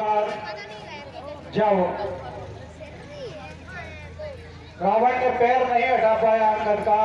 प्रकार जाओ। रावण ने पैर नहीं हटा पाया अंगद का।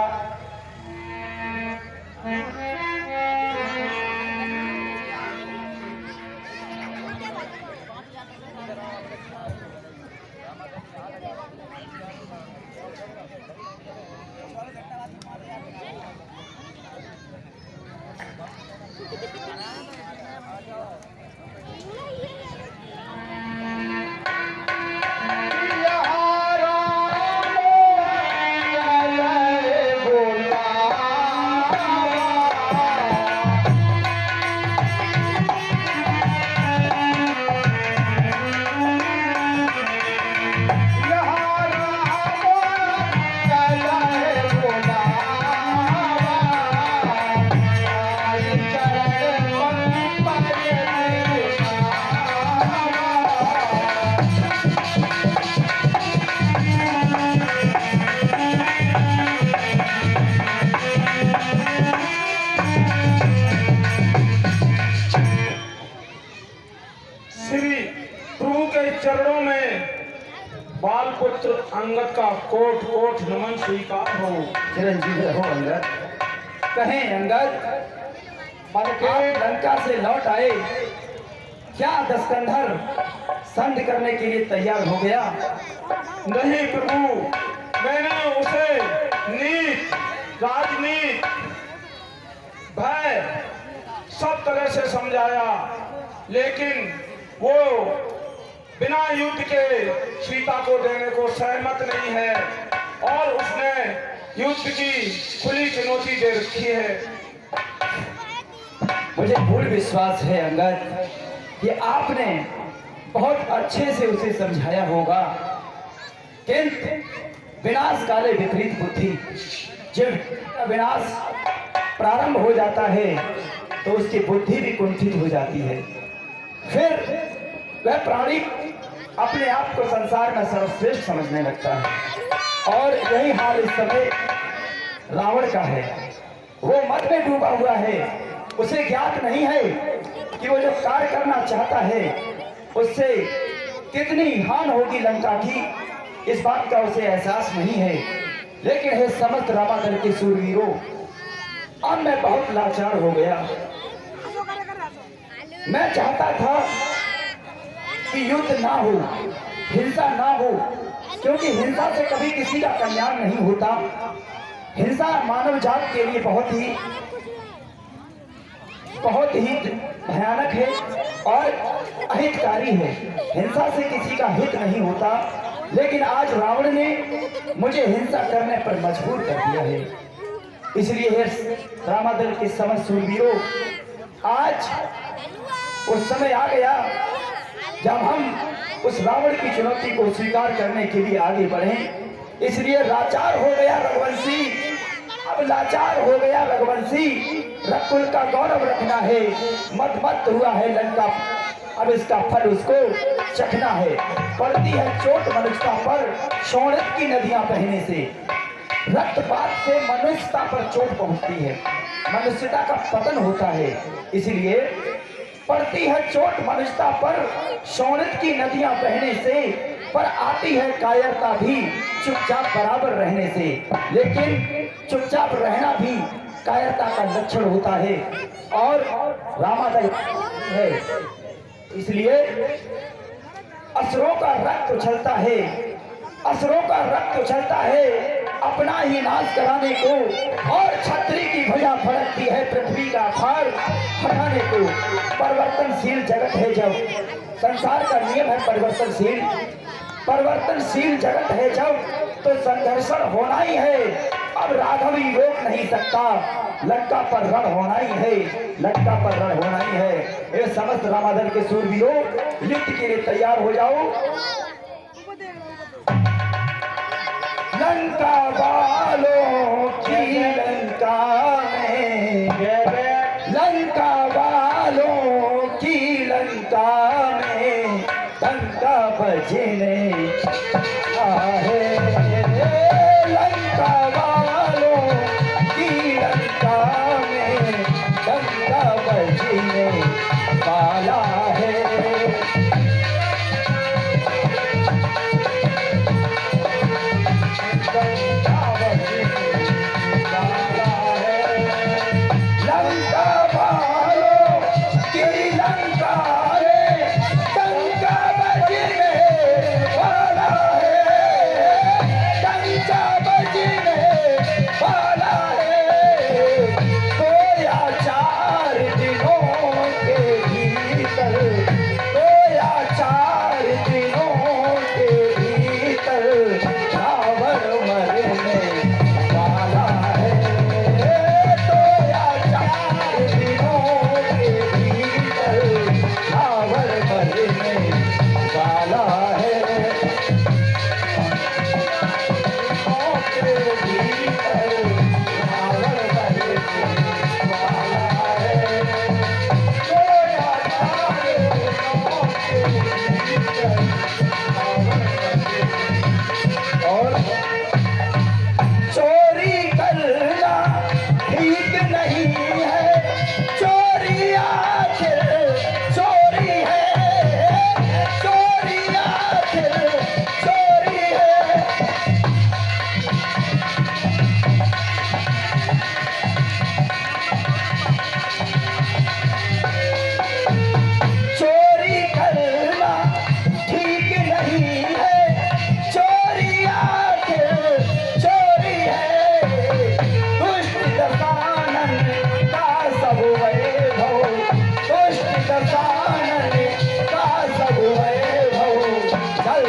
चरणों में बाल पुत्र अंगद का कोट कोट नमन स्वीकार हो। चिरंजीव रहो अंगद। कहें अंगद, आप लंका से लौट आए, क्या दस्कंधर संध करने के लिए तैयार हो गया? नहीं प्रभु, मैंने उसे नीत, राजनीत, भय सब तरह से समझाया, लेकिन वो बिना युद्ध के सीता को देने को सहमत नहीं है और उसने युद्ध की खुली चुनौती दे रखी है। मुझे पूर्ण विश्वास है अंगद कि आपने बहुत अच्छे से उसे समझाया होगा, किंतु विनाश काले विपरीत बुद्धि, जब विनाश प्रारंभ हो जाता है तो उसकी बुद्धि भी कुंठित हो जाती है। फिर वह प्राणी अपने आप को संसार में सर्वश्रेष्ठ समझने लगता है और यही हाल इस समय रावण का है। वो मद में डूबा हुआ है, उसे ज्ञात नहीं है कि वो जो कार्य करना चाहता है उससे कितनी हानि होगी लंका की, इस बात का उसे एहसास नहीं है। लेकिन हे समस्त रामादल के सूरवीरों, अब मैं बहुत लाचार हो गया। मैं चाहता था कि युद्ध ना हो, हिंसा ना हो, क्योंकि हिंसा से कभी किसी का कल्याण नहीं होता। हिंसा मानव जात के लिए बहुत ही भयानक है और अहितकारी है। हिंसा से किसी का हित नहीं होता, लेकिन आज रावण ने मुझे हिंसा करने पर मजबूर कर दिया है। इसलिए हे रामादल के समस्त सूरवीरों, आज उस समय आ गया जब हम उस रावण की चुनौती को स्वीकार करने के लिए आगे बढ़े। इसलिए लाचार हो गया रघुवंशी, अब लाचार हो गया रघुवंशी। रघुकुल का गौरव रखना है, मत मत हुआ है लंका, अब इसका फल उसको चखना है। पड़ती है चोट मनुष्यता पर शोणित की नदियां बहने से, रक्तपात से मनुष्यता पर चोट पहुंचती है, मनुष्यता का पतन होता है। इसलिए पड़ती है चोट मनुष्यता पर शोणित की नदियां बहने से, पर आती है कायरता भी चुपचाप बराबर रहने से। लेकिन चुपचाप रहना भी कायरता का लक्षण होता है और रामादल है। इसलिए असुरों का रक्त उछलता है, असुरों का रक्त उछलता है अपना ही नाश कराने को, और छतरी की भुजा फड़कती है पृथ्वी का भार हटाने को। परिवर्तनशील जगत है जब, संसार का नियम है परिवर्तनशील, परिवर्तनशील जगत है जब, तो संघर्षण होना ही है। अब राघव ही रोक नहीं सकता, लंका पर रण होना ही है, लंका पर रण होना ही है। ये समस्त रामादल के सूरवीरों, युद्ध के लिए तैयार हो जाओ। लंका वालों की लंका में, लंका वालों की लंका में डंका बजने आहे। लंका वालों की लंका में डंका बजने वाला है।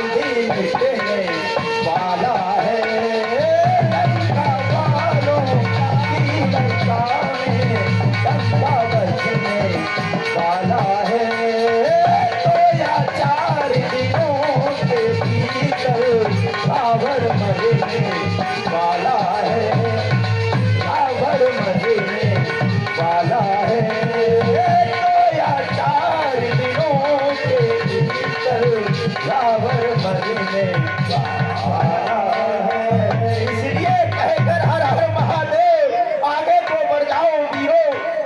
भी मिटने वाला है। लंका वालों की लंका में लंका बचने वाला है। तो या 4 दिनों के भीतर रावण मरने वाला है। रावण मरने वाला है। तो या 4 दिनों के भीतर रावण मरने वाला है। इसलिए कहकर हर हर महादेव आगे को बढ़ जाओ वीरो।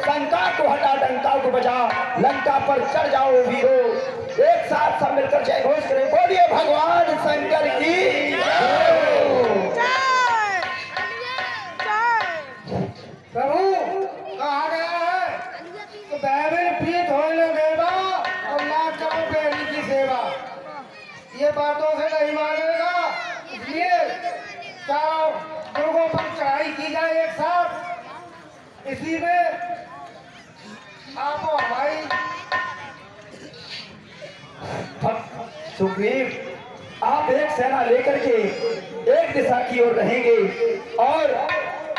शंका को हटा डंका को बजा लंका पर चढ़ जाओ वीरो। एक साथ सब मिलकर जय घोष करें। बोलिए भगवान शंकर की प्रभु कहा गया है तो बैबिल प्रीत होने देवा और ना करो बेरी की सेवा। ये बातों से नहीं मानेगा, इसलिए चारों दुर्गों पर चढ़ाई की जाए एक साथ। इसी में आपो हमारी सुग्रीव आप एक सेना लेकर के एक दिशा की ओर रहेंगे और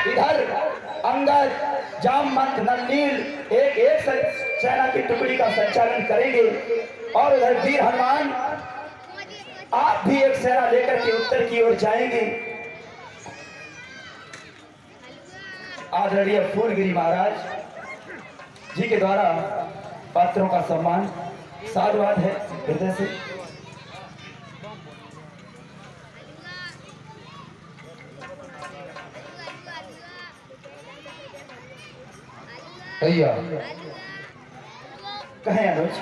इधर अंगद जामवंत नंदील एक सेना की टुकड़ी का संचालन करेंगे और उधर वीर हनुमान आप भी एक सेना लेकर के उत्तर की ओर जाएंगे। आदरणीय फूलगिरी महाराज जी के द्वारा पात्रों का सम्मान साधुवाद है हृदय से। भैया कहें अनुज।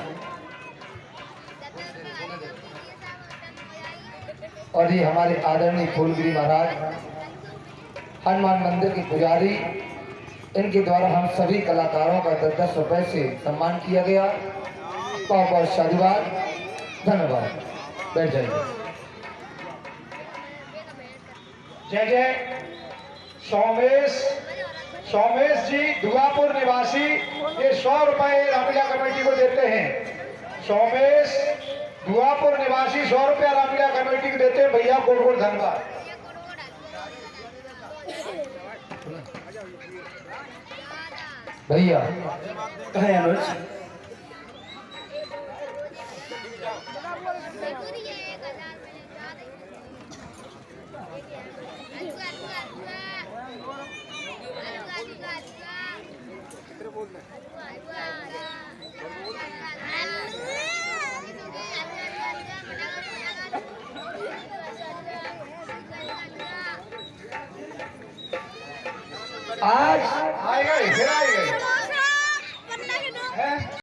और ये हमारे आदरणीय फूलगिरी महाराज हनुमान मंदिर के पुजारी, इनके द्वारा हम सभी कलाकारों का 10-10 रुपए से सम्मान किया गया। बहुत बहुत साधुवाद, धन्यवाद। बैठ जाइए। जय जय। सोमेश जी दुआपुर निवासी ये 100 रुपए रामलीला कमेटी को देते हैं। सोमेश दुआपुर निवासी 100 रुपया रामलीला कमेटी को देते हैं। भैया कोट कोट धन्यवाद। भैया कहें अनुज। आज आए गए फिर आए गए।